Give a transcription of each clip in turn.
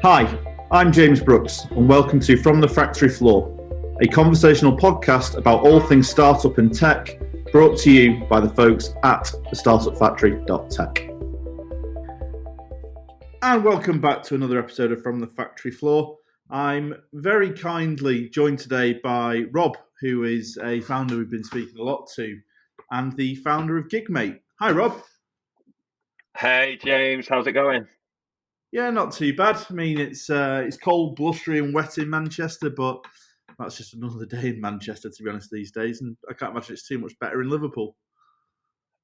Hi, I'm James Brookes, and welcome to From the Factory Floor, a conversational podcast about all things startup and tech, brought to you by the folks at Thestartupfactory.tech. And welcome back to another episode of From the Factory Floor. I'm very kindly joined today by Rob, who is a founder we've been speaking a lot to, and the founder of Gigmate. Hi, Rob. Hey, James. How's it going? Yeah, not too bad. I mean, it's cold, blustery and wet in Manchester, but that's just another day in Manchester, to be honest, these days. And I can't imagine it's too much better in Liverpool.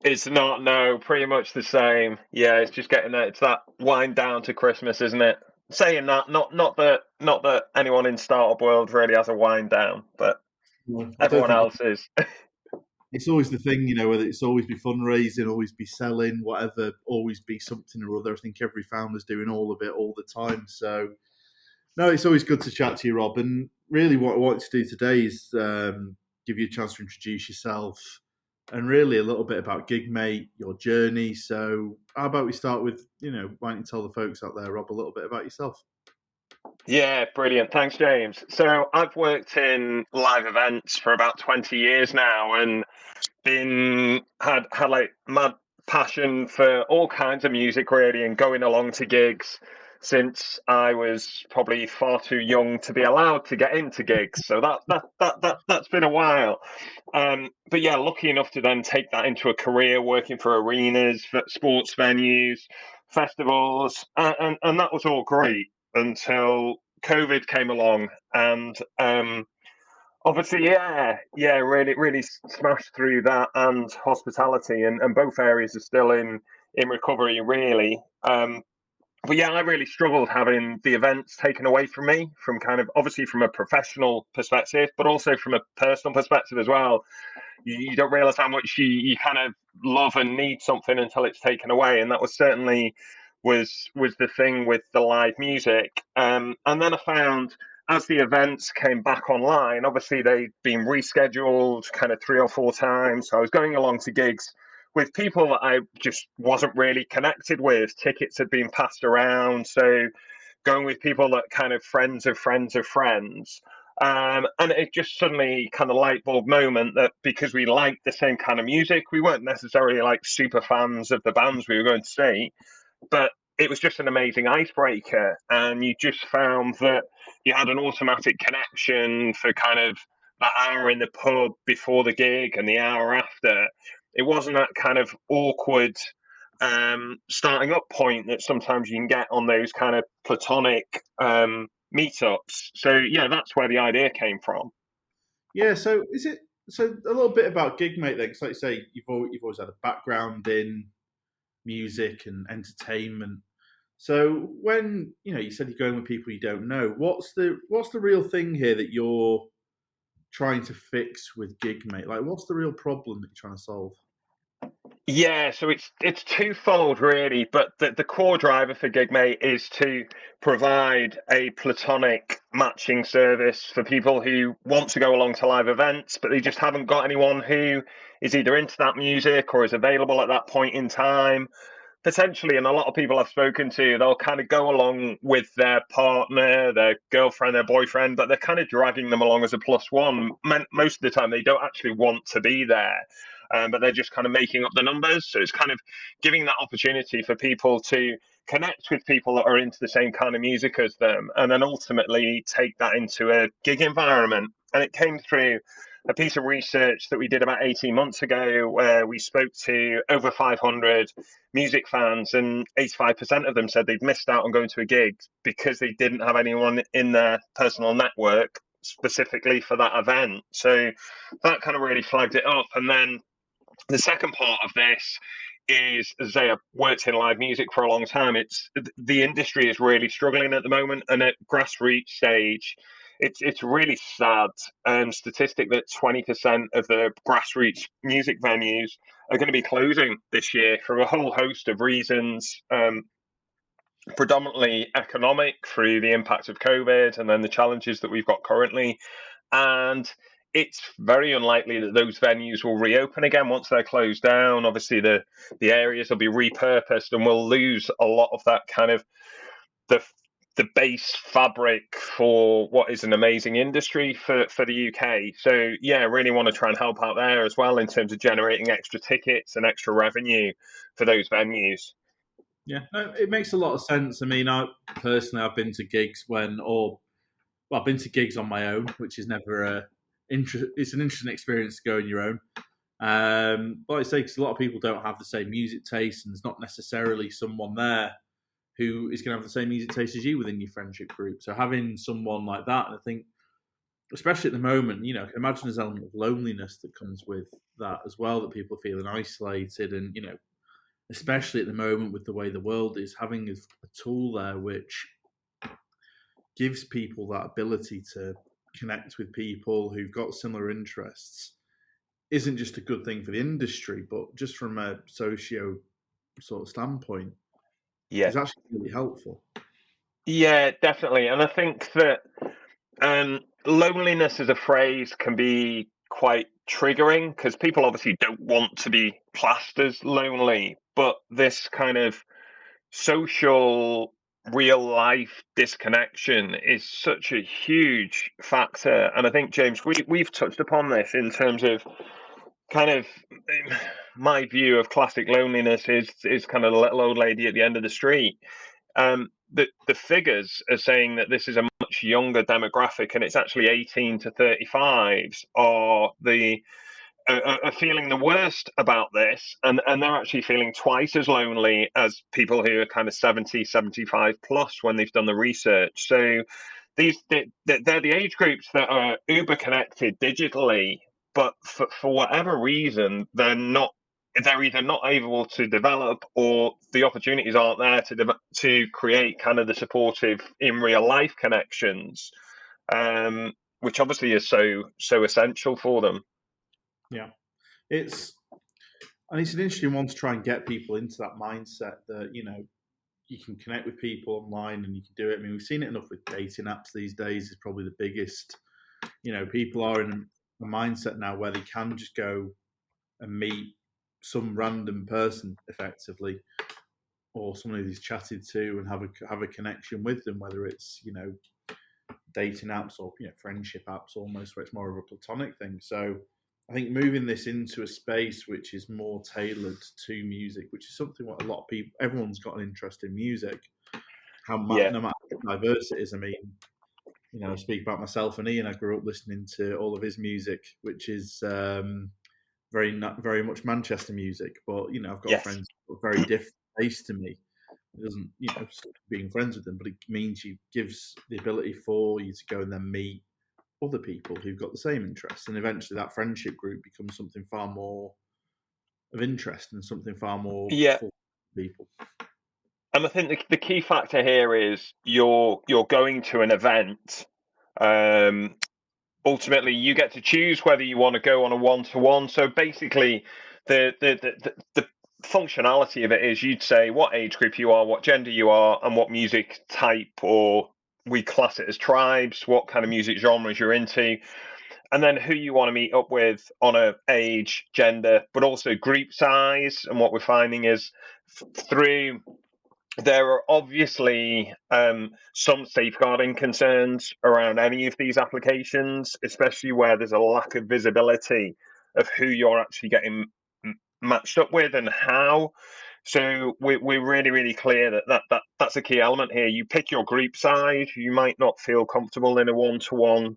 It's not, no, pretty much the same. Yeah, it's just getting there. It's that wind down to Christmas, isn't it? Saying that, not that anyone in startup world really has a wind down, but Well, I don't everyone think else is. it's always the thing, whether it's always be fundraising, always be selling, whatever, always be something or other. I think every founder's doing all of it all the time. So, no, it's always good to chat to you, Rob. And really what I wanted to do today is give you a chance to introduce yourself and really a little bit about Gigmate, your journey. So how about we start with, why don't you tell the folks out there, Rob, a little bit about yourself? Yeah, brilliant. Thanks, James. So I've worked in live events for about 20 years now and had like mad passion for all kinds of music really and going along to gigs since I was probably far too young to be allowed to get into gigs. So that's been a while. But yeah, lucky enough to then take that into a career working for arenas, for sports venues, festivals, and that was all great until COVID came along and obviously, really smashed through that and hospitality, and both areas are still in recovery, really. But yeah, I really struggled having the events taken away from me, from kind of obviously from a professional perspective, but also from a personal perspective as well. You don't realize how much you kind of love and need something until it's taken away, and that was certainly was the thing with the live music. And then I found as the events came back online, obviously they'd been rescheduled kind of 3 or 4 times. So I was going along to gigs with people that I just wasn't really connected with. Tickets had been passed around. So going with people that kind of friends of friends of friends. And it just suddenly kind of light bulb moment that because we liked the same kind of music, we weren't necessarily like super fans of the bands we were going to see, but it was just an amazing icebreaker. And you just found that you had an automatic connection for kind of that hour in the pub before the gig and the hour after. It wasn't that kind of awkward starting up point that sometimes you can get on those kind of platonic meetups. So yeah, that's where the idea came from. Yeah, so a little bit about Gigmate then, because like you say, you've always had a background in music and entertainment. So when you said you're going with people you don't know, what's the real thing here that you're trying to fix with Gigmate? Like, what's the real problem that you're trying to solve? Yeah, so it's twofold really, but the core driver for Gigmate is to provide a platonic matching service for people who want to go along to live events, but they just haven't got anyone who is either into that music or is available at that point in time. Potentially, and a lot of people I've spoken to, they'll kind of go along with their partner, their girlfriend, their boyfriend, but they're kind of dragging them along as a plus one. Most of the time, they don't actually want to be there, but they're just kind of making up the numbers. So it's kind of giving that opportunity for people to connect with people that are into the same kind of music as them, and then ultimately take that into a gig environment. And it came through a piece of research that we did about 18 months ago where we spoke to over 500 music fans, and 85% of them said they'd missed out on going to a gig because they didn't have anyone in their personal network specifically for that event. So that kind of really flagged it up. And then the second part of this is, as I say, I've worked in live music for a long time. It's the industry is really struggling at the moment, and at grassroots stage, it's really sad statistic that 20% of the grassroots music venues are going to be closing this year for a whole host of reasons, predominantly economic through the impact of COVID and then the challenges that we've got currently. And it's very unlikely that those venues will reopen again once they're closed down. Obviously, the areas will be repurposed, and we'll lose a lot of that kind of the the base fabric for what is an amazing industry for the UK. So yeah, really want to try and help out there as well in terms of generating extra tickets and extra revenue for those venues. Yeah, no, it makes a lot of sense. I mean, I've been to gigs I've been to gigs on my own, which is never it's an interesting experience to go on your own. But I say, because a lot of people don't have the same music taste, and there's not necessarily someone there who is going to have the same music taste as you within your friendship group. So having someone like that, and I think, especially at the moment, imagine there's an element of loneliness that comes with that as well, that people are feeling isolated, and especially at the moment with the way the world is, having a tool there which gives people that ability to connect with people who've got similar interests isn't just a good thing for the industry, but just from a socio sort of standpoint, Yeah, is actually really helpful. yeah, definitely. And I think that loneliness as a phrase can be quite triggering because people obviously don't want to be classed as lonely, but this kind of social real life disconnection is such a huge factor. And I think, James, we've touched upon this in terms of kind of my view of classic loneliness is kind of the little old lady at the end of the street. The figures are saying that this is a much younger demographic, and it's actually 18 to 35s are feeling the worst about this, and they're actually feeling twice as lonely as people who are kind of 70, 75 plus when they've done the research. So they're the age groups that are uber connected digitally, but for whatever reason, they're either not able to develop, or the opportunities aren't there to create kind of the supportive in real life connections, which obviously is so essential for them. Yeah, it's it's an interesting one to try and get people into that mindset that you can connect with people online and you can do it. I mean, we've seen it enough with dating apps these days. Is probably the biggest. People are in a mindset now where they can just go and meet some random person effectively, or someone who's chatted to, and have a connection with them, whether it's dating apps or friendship apps almost, where it's more of a platonic thing. So I think moving this into a space which is more tailored to music, which is something what a lot of people, everyone's got an interest in music, Yeah, no matter how diverse it is. I mean, I speak about myself and Ian. I grew up listening to all of his music, which is very much Manchester music. But I've got yes. friends who are very different taste to me. It doesn't, stop being friends with them, but it means you gives the ability for you to go and then meet other people who've got the same interests, and eventually that friendship group becomes something far more of interest and something far more Yeah, for people. and I think the key factor here is you're going to an event. Um, Ultimately, you get to choose whether you want to go on a one-to-one. So basically, the functionality of it is you'd say what age group you are, what gender you are, and what music type, or we class it as tribes, what kind of music genres you're into, and then who you want to meet up with on a age, gender, but also group size. And what we're finding is through there are obviously some safeguarding concerns around any of these applications, especially where there's a lack of visibility of who you're actually getting matched up with and how. So we're really, really clear that's a key element here. You pick your group size. You might not feel comfortable in a one-to-one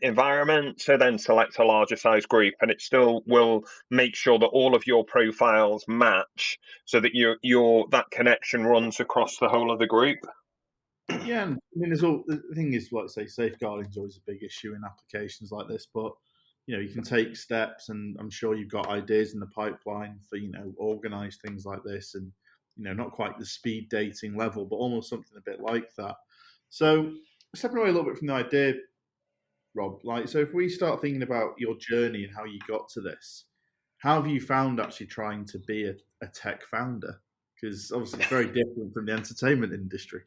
environment, so then select a larger size group, and it still will make sure that all of your profiles match, so that your that connection runs across the whole of the group. Yeah, and I mean, the thing is, like I say, safeguarding is always a big issue in applications like this. But you can take steps, and I'm sure you've got ideas in the pipeline for organise things like this, and not quite the speed dating level, but almost something a bit like that. So stepping away a little bit from the idea, Rob, so if we start thinking about your journey and how you got to this, how have you found actually trying to be a tech founder? Because obviously it's very different from the entertainment industry.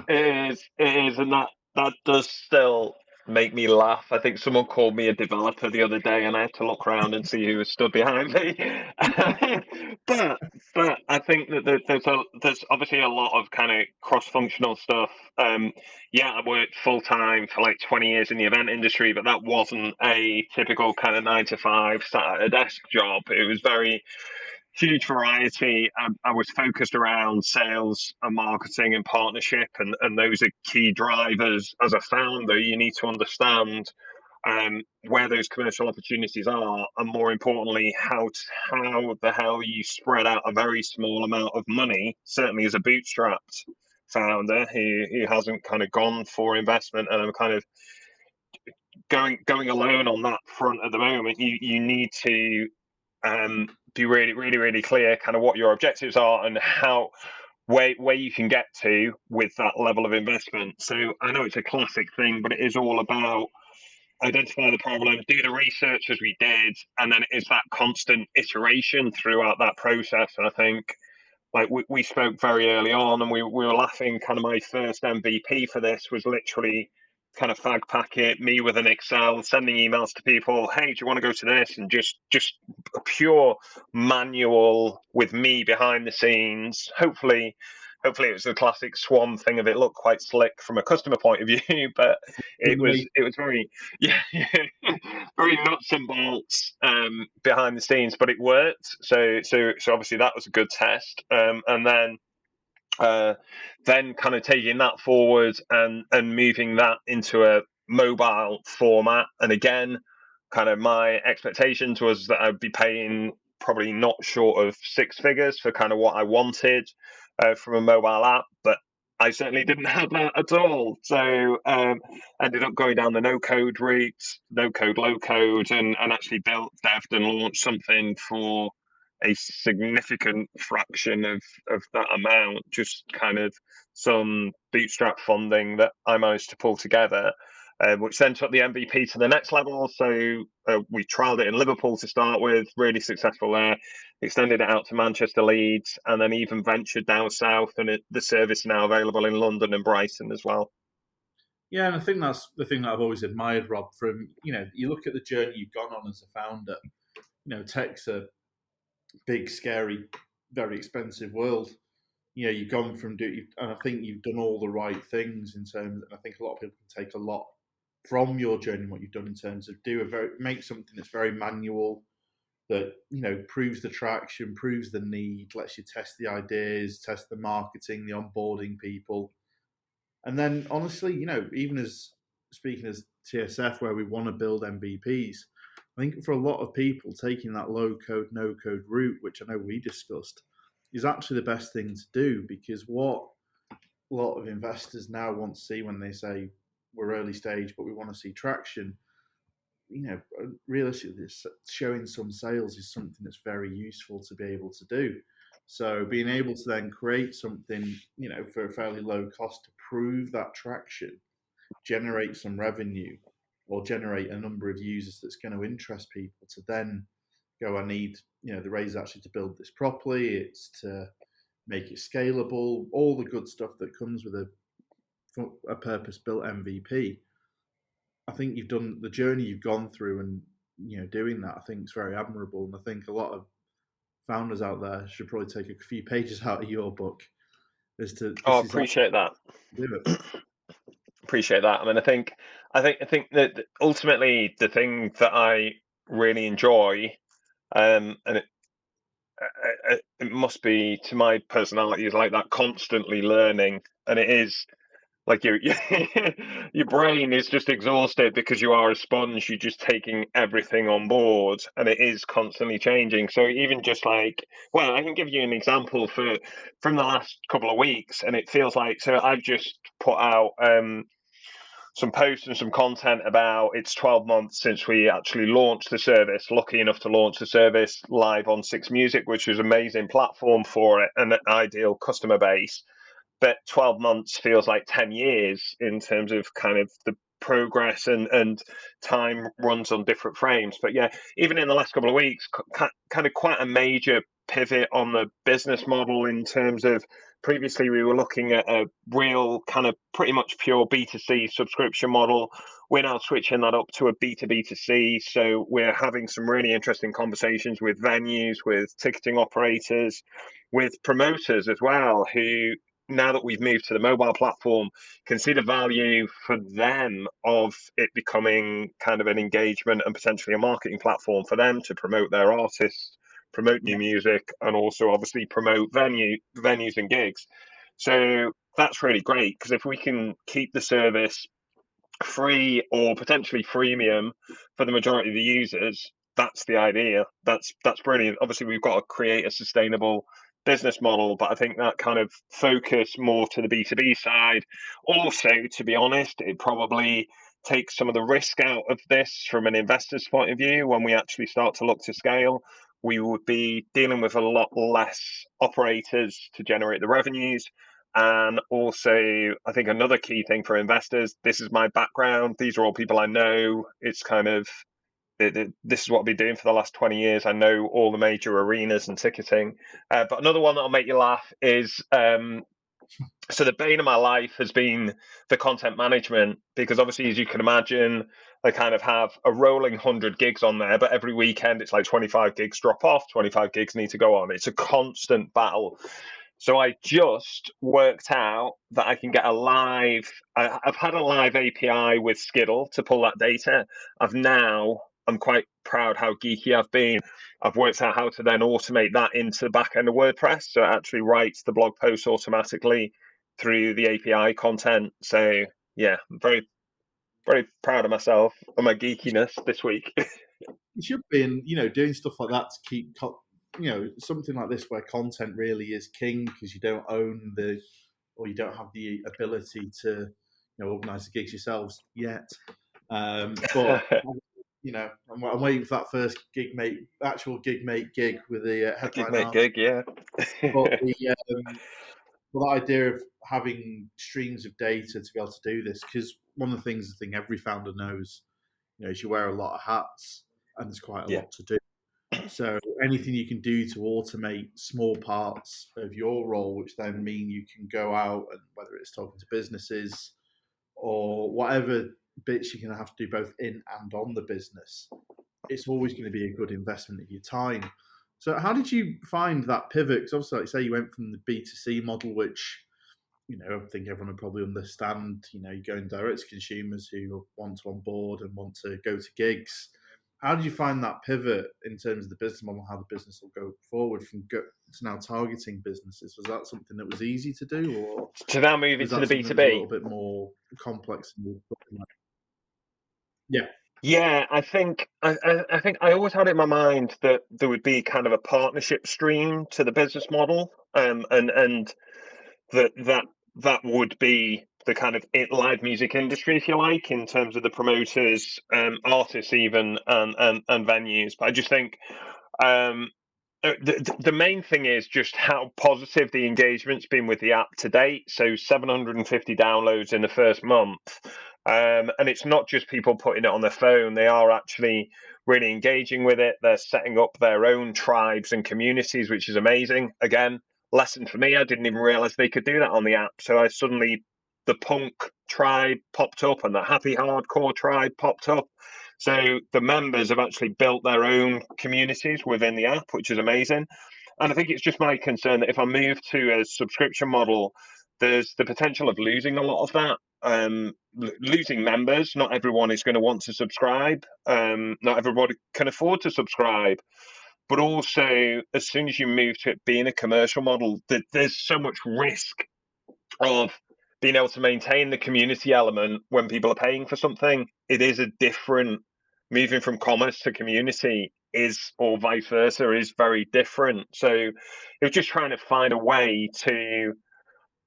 It is, and that does still make me laugh. I think someone called me a developer the other day, and I had to look around and see who was stood behind me. but but I think that there's obviously a lot of kind of cross-functional stuff. Yeah, I worked full time for like 20 years in the event industry, but that wasn't a typical kind of 9 to 5 sat at a desk job. It was very huge variety. I was focused around sales and marketing and partnership, and those are key drivers. As a founder, you need to understand where those commercial opportunities are, and more importantly, how the hell you spread out a very small amount of money. Certainly, as a bootstrapped founder who hasn't kind of gone for investment, and I'm kind of going alone on that front at the moment. You need to be really clear kind of what your objectives are and how where you can get to with that level of investment. So I know it's a classic thing, but it is all about identify the problem, do the research as we did, and then it is that constant iteration throughout that process. And I think like we spoke very early on, and we were laughing. Kind of my first MVP for this was literally kind of fag packet, me with an Excel, sending emails to people. Hey, do you want to go to this? And just a pure manual with me behind the scenes. Hopefully it was the classic swan thing of it looked quite slick from a customer point of view, but it was very very nuts and bolts behind the scenes, but it worked. So obviously that was a good test, and then kind of taking that forward and moving that into a mobile format. And again, kind of my expectations was that I'd be paying probably not short of 6 figures for kind of what I wanted from a mobile app, but I certainly didn't have that at all. So ended up going down the no code route, no code, low code, and actually built, devved, and launched something for a significant fraction of that amount, just kind of some bootstrap funding that I managed to pull together, which then took the MVP to the next level. So we trialed it in Liverpool to start with, really successful there, extended it out to Manchester, Leeds, and then even ventured down south, and the service is now available in London and Brighton as well. Yeah, and I think that's the thing that I've always admired, Rob. From you look at the journey you've gone on as a founder. Tech's a big, scary, very expensive world. You've gone from and I think you've done all the right things in terms. And I think a lot of people can take a lot from your journey, what you've done in terms of make something that's very manual, that proves the traction, proves the need, lets you test the ideas, test the marketing, the onboarding people, and then honestly, even as speaking as TSF, where we want to build MVPs, I think for a lot of people, taking that low code, no code route, which I know we discussed, is actually the best thing to do, because what a lot of investors now want to see when they say we're early stage, but we want to see traction, realistically, showing some sales is something that's very useful to be able to do. So being able to then create something, for a fairly low cost to prove that traction, generate some revenue, or generate a number of users that's going to interest people to then go, I need, the raise actually to build this properly. It's to make it scalable, all the good stuff that comes with a purpose-built MVP. I think you've done the journey you've gone through, and doing that, I think is very admirable. And I think a lot of founders out there should probably take a few pages out of your book as to Oh, this is how appreciate that. you do it. Appreciate that. I mean, I think that ultimately the thing that I really enjoy, and it must be to my personality, is like that constantly learning, and it is like your brain is just exhausted because you are a sponge. You're just taking everything on board, and it is constantly changing. So even just like, well, I can give you an example from the last couple of weeks, and it feels like, so I've just put out some posts and some content about it's 12 months since we actually launched the service, lucky enough to launch the service live on Six Music, which was an amazing platform for it and an ideal customer base. But 12 months feels like 10 years in terms of kind of the progress and time runs on different frames. But yeah, even in the last couple of weeks, kind of quite a major pivot on the business model in terms of previously we were looking at a real kind of pretty much pure B2C subscription model. We're now switching that up to a B2B2C. So we're having some really interesting conversations with venues, with ticketing operators, with promoters as well, who now that we've moved to the mobile platform, can see the value for them of it becoming kind of an engagement and potentially a marketing platform for them to promote their artists, promote new music, and also obviously promote venues and gigs. So that's really great, because if we can keep the service free or potentially freemium for the majority of the users, that's the idea. That's brilliant. Obviously, we've got to create a sustainable business model, but I think that kind of focus more to the B2B side. Also, to be honest, it probably takes some of the risk out of this from an investor's point of view. When we actually start to look to scale, we would be dealing with a lot less operators to generate the revenues. And also, I think another key thing for investors, this is my background. These are all people I know. It's kind of, this is what I've been doing for the last 20 years. I know all the major arenas and ticketing. But another one that'll make you laugh is, so the bane of my life has been the content management, because obviously, as you can imagine, I kind of have a rolling 100 gigs on there, but every weekend it's like 25 gigs drop off, 25 gigs need to go on. It's a constant battle. So I just worked out that I can get I've had a live API with Skiddle to pull that data. I'm quite proud how geeky I've been. I've worked out how to then automate that into the back end of WordPress. So it actually writes the blog post automatically through the API content. So yeah, I'm very, very proud of myself and my geekiness this week. You should be, and doing stuff like that to keep something like this where content really is king, because you don't own or you don't have the ability to organize the gigs yourselves yet. But I'm waiting for that first actual Gigmate gig with the headline Gigmate gig, yeah. But the idea of having streams of data to be able to do this, because one of the things I think every founder knows, is you wear a lot of hats and there's quite a lot to do. So anything you can do to automate small parts of your role, which then mean you can go out and whether it's talking to businesses or whatever bits you're going to have to do both in and on the business, it's always going to be a good investment of your time. So how did you find that pivot? Because obviously, like you say, you went from the B2C model, which I think everyone would probably understand. You're going direct to consumers who want to onboard and want to go to gigs. How did you find that pivot in terms of the business model, how the business will go forward to now targeting businesses? Was that something that was easy to do, or to now move into the B2B? A little bit more complex. Yeah. Yeah, I think I always had it in my mind that there would be kind of a partnership stream to the business model, and that would be the kind of live music industry, if you like, in terms of the promoters, artists, even and venues. But I just think the main thing is just how positive the engagement's been with the app to date. So 750 downloads in the first month. And it's not just people putting it on their phone. They are actually really engaging with it. They're setting up their own tribes and communities, which is amazing. Again, lesson for me, I didn't even realize they could do that on the app. So the punk tribe popped up and the happy hardcore tribe popped up. So the members have actually built their own communities within the app, which is amazing. And I think it's just my concern that if I move to a subscription model, there's the potential of losing a lot of that. Losing members. Not everyone is going to want to subscribe. Not everybody can afford to subscribe. But also, as soon as you move to it being a commercial model, there's so much risk of being able to maintain the community element when people are paying for something. It is a different, moving from commerce to community is, or vice versa, is very different. So it was just trying to find a way to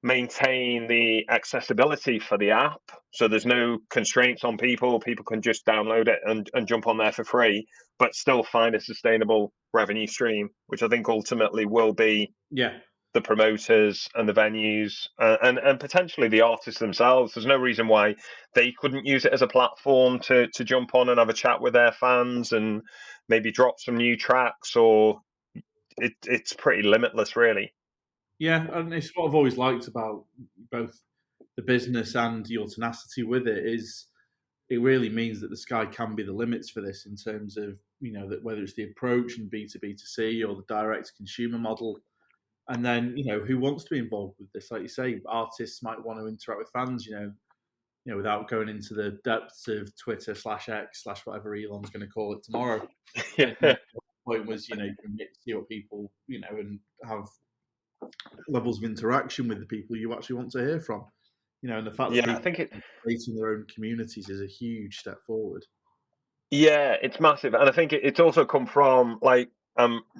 maintain the accessibility for the app, so there's no constraints on people can just download it and jump on there for free, but still find a sustainable revenue stream, which I think ultimately will be the promoters and the venues and potentially the artists themselves. There's no reason why they couldn't use it as a platform to jump on and have a chat with their fans and maybe drop some new tracks, or it's pretty limitless, really. Yeah, and it's what I've always liked about both the business and your tenacity with it is it really means that the sky can be the limits for this in terms of, that whether it's the approach and B2B2C or the direct consumer model. And then, who wants to be involved with this? Like you say, artists might want to interact with fans, without going into the depths of Twitter/X/ whatever Elon's going to call it tomorrow. Yeah. And the point was, you can see what people, and have levels of interaction with the people you actually want to hear from. And the fact that Yeah, I people think are creating their own communities is a huge step forward. yeah, it's massive, and I think it's also come from like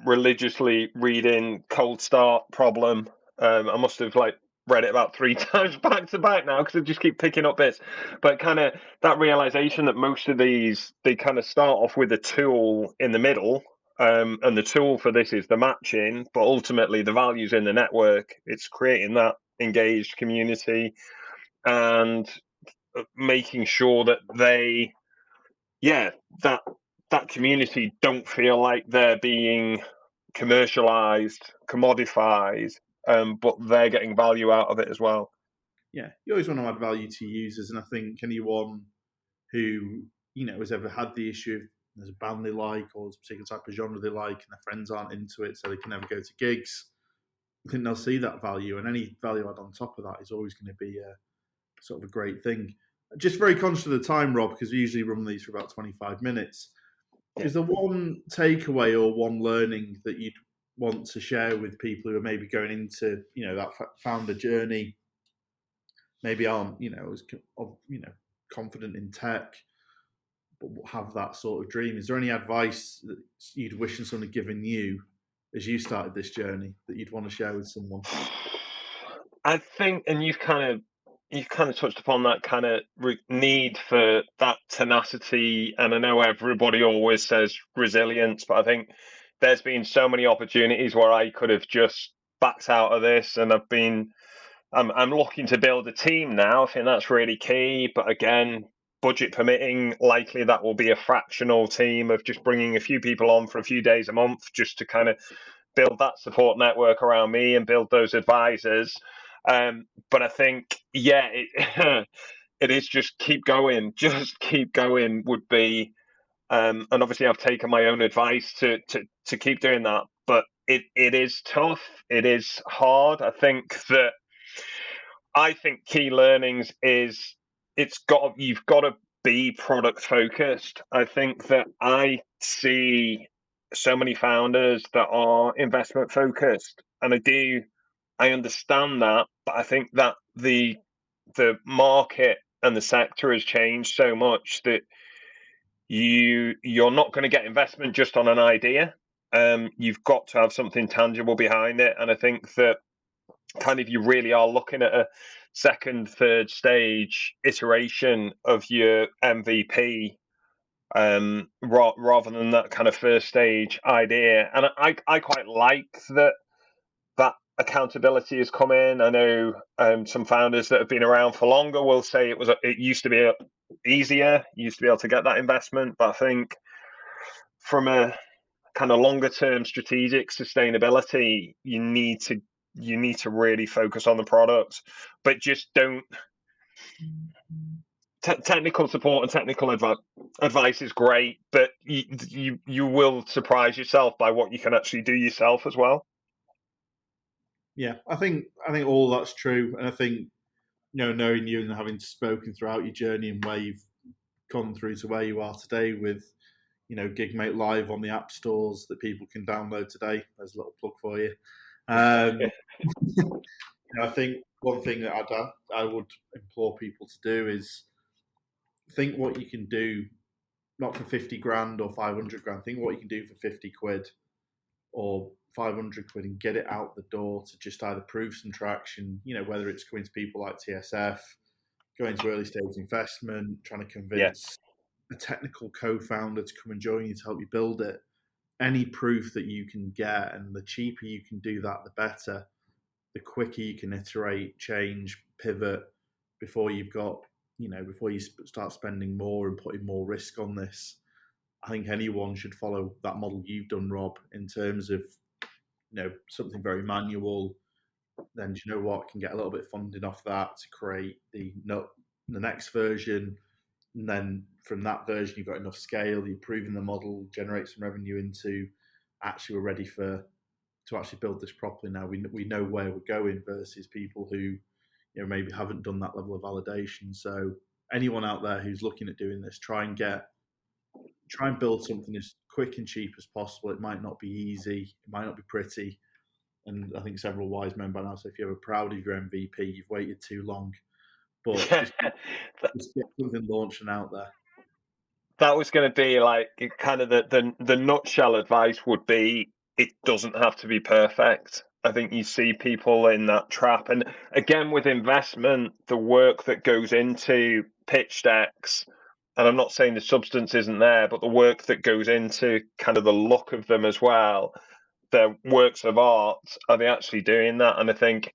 religiously reading Cold Start Problem. I must have like read it about 3 times back to back now because I just keep picking up bits. But kind of that realization that most of these they kind of start off with a tool in the middle, and the tool for this is the matching, but ultimately the value's in the network. It's creating that engaged community and making sure that they yeah, that that community don't feel like they're being commercialized, commodified, but they're getting value out of it as well. Yeah, you always want to add value to users, and I think anyone who has ever had the issue of there's a band they like or there's a particular type of genre they like, and their friends aren't into it, so they can never go to gigs. I think they'll see that value, and any value add on top of that is always going to be a sort of a great thing. Just very conscious of the time, Rob, because we usually run these for about 25 minutes. Yeah. Is there one takeaway or one learning that you'd want to share with people who are maybe going into that founder journey, maybe aren't as confident in tech, but have that sort of dream? Is there any advice that you'd wish someone had given you as you started this journey that you'd want to share with someone? I think, and you've kind of touched upon that kind of need for that tenacity. And I know everybody always says resilience, but I think there's been so many opportunities where I could have just backed out of this, and I'm looking to build a team now. I think that's really key. But again, budget permitting, likely that will be a fractional team of just bringing a few people on for a few days a month just to kind of build that support network around me and build those advisors. But I think, yeah, it is just keep going. Just keep going would be, and obviously I've taken my own advice to keep doing that. But it is tough. It is hard. I think key learnings is you've got to be product focused. I think that I see so many founders that are investment focused, and I understand that, but I think that the market and the sector has changed so much that you're not going to get investment just on an idea. You've got to have something tangible behind it, and I think that kind of you really are looking at a second, third stage iteration of your MVP, rather than that kind of first stage idea. And I quite like that accountability has come in. I know some founders that have been around for longer will say it used to be easier, you used to be able to get that investment, but I think from a kind of longer term strategic sustainability, you need to really focus on the product, but just don't. Technical support and technical advice is great, but you will surprise yourself by what you can actually do yourself as well. Yeah, I think all that's true, and I think knowing you and having spoken throughout your journey and where you've gone through to where you are today with Gigmate Live on the app stores that people can download today. There's a little plug for you. I think one thing that I would implore people to do is think what you can do, not for 50 grand or 500 grand. Think what you can do for 50 quid or 500 quid and get it out the door to just either prove some traction, whether it's coming to people like TSF, going to early stage investment, trying to Yeah, convince a technical co-founder to come and join you to help you build it. Any proof that you can get, and the cheaper you can do that, the better. the quicker you can iterate, change, pivot before you've got, before you start spending more and putting more risk on this. I think anyone should follow that model you've done, Rob, in terms of, something very manual. Then do you know what, can get a little bit of funding off that to create the next version. And then from that version, you've got enough scale, you've proven the model, generate some revenue into, actually we're ready to actually build this properly now. We know where we're going versus people who, maybe haven't done that level of validation. So anyone out there who's looking at doing this, try and build something as quick and cheap as possible. It might not be easy, it might not be pretty. And I think several wise men by now say if you're ever proud of your MVP, you've waited too long. But just get something launched and out there. That was going to be like kind of the nutshell advice would be, it doesn't have to be perfect. I think you see people in that trap. And again, with investment, the work that goes into pitch decks, and I'm not saying the substance isn't there, but the work that goes into kind of the look of them as well, their works of art, are they actually doing that? And I think,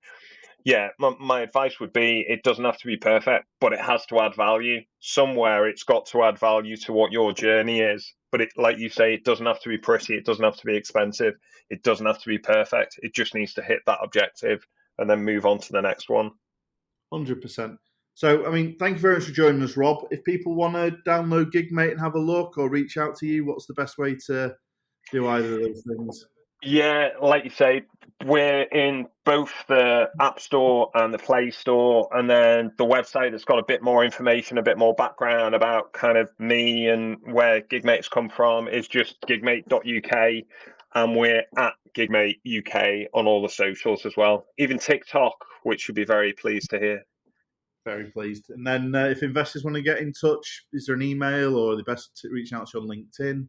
my advice would be, it doesn't have to be perfect, but it has to add value. Somewhere it's got to add value to what your journey is. But like you say, it doesn't have to be pretty, it doesn't have to be expensive, it doesn't have to be perfect. It just needs to hit that objective and then move on to the next one. 100%. So, thank you very much for joining us, Rob. If people want to download Gigmate and have a look or reach out to you, what's the best way to do either of those things? Yeah, like you say, we're in both the App Store and the Play Store, and then the website that's got a bit more information, a bit more background about kind of me and where Gigmate's come from is just Gigmate.uk, and we're at Gigmate UK on all the socials as well, even TikTok, which you'll be very pleased to hear. Very pleased. And then if investors want to get in touch, is there an email or are they best to reach out to you on LinkedIn?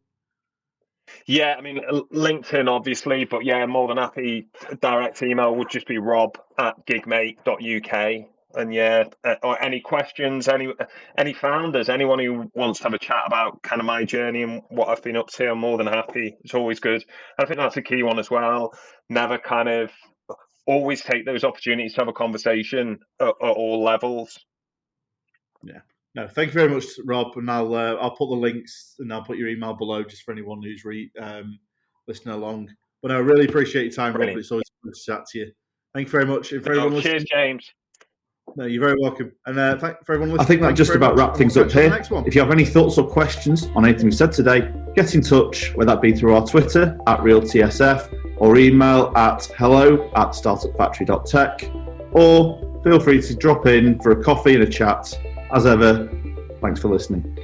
Yeah, LinkedIn, obviously, but more than happy. Direct email would just be rob@gigmate.uk. And or any questions, any founders, anyone who wants to have a chat about kind of my journey and what I've been up to, I'm more than happy. It's always good. I think that's a key one as well. Never kind of always take those opportunities to have a conversation at all levels. Yeah. No, thank you very much, Rob. And I'll put the links and I'll put your email below just for anyone who's listening along. But I really appreciate your time, Brilliant. Rob. It's always good to chat to you. Thank you very much. Cheers, James. No, you're very welcome. And thank you for everyone listening. I think that just about wraps things up here. If you have any thoughts or questions on anything we said today, get in touch, whether that be through our Twitter @RealTSF or email at hello@Thestartupfactory.tech, or feel free to drop in for a coffee and a chat. As ever, thanks for listening.